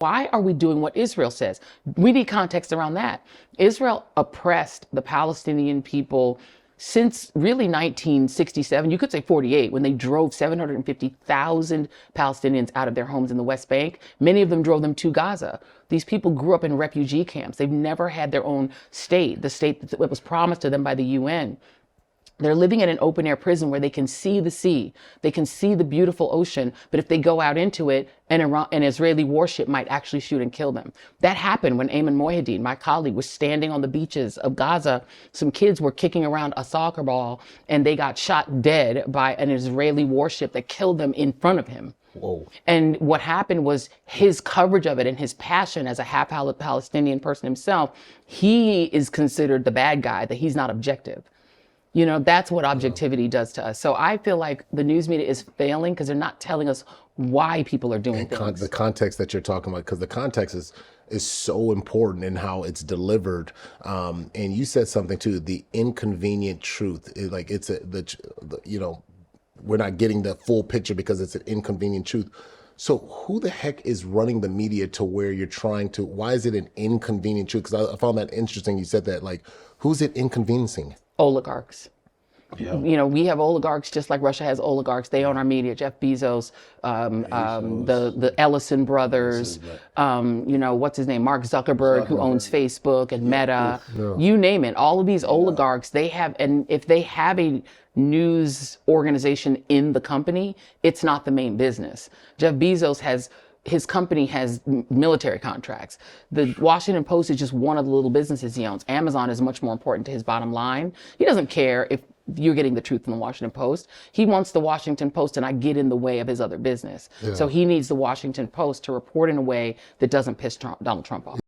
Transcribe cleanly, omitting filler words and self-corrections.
Why are we doing what Israel says? We need context around that. Israel oppressed the Palestinian people since really 1967, you could say 48, when they drove 750,000 Palestinians out of their homes in the West Bank. Many of them drove them to Gaza. These people grew up in refugee camps. They've never had their own state, the state that was promised to them by the UN. They're living in an open air prison where they can see the sea, they can see the beautiful ocean, but if they go out into it, an Israeli warship might actually shoot and kill them. That happened when Ayman Mohyeldin, my colleague, was standing on the beaches of Gaza. Some kids were kicking around a soccer ball and they got shot dead by an Israeli warship that killed them in front of him. Whoa. And what happened was his coverage of it and his passion as a half Palestinian person himself, he is considered the bad guy, that he's not objective. You know, that's what objectivity does to us. So I feel like the news media is failing because they're not telling us why people are doing things. The context that you're talking about, because the context is so important in how it's delivered. And you said something too, the inconvenient truth. We're not getting the full picture because it's an inconvenient truth. So who the heck is running the media to where you're trying to, why is it an inconvenient truth? Because I found that interesting. You said that, like, who's it inconveniencing? Oligarchs. Yeah. You know, we have oligarchs just like Russia has oligarchs. They own our media. Jeff Bezos, the Ellison brothers, you know, what's his name? Mark Zuckerberg, who owns Facebook and Meta. Yeah. You name it. All of these oligarchs, they have, and if they have a news organization in the company, it's not the main business. Jeff Bezos his company has military contracts. The Washington Post is just one of the little businesses he owns. Amazon is much more important to his bottom line. He doesn't care if you're getting the truth from the Washington Post. He wants the Washington Post to not get in the way of his other business. Yeah. So he needs the Washington Post to report in a way that doesn't piss Donald Trump off.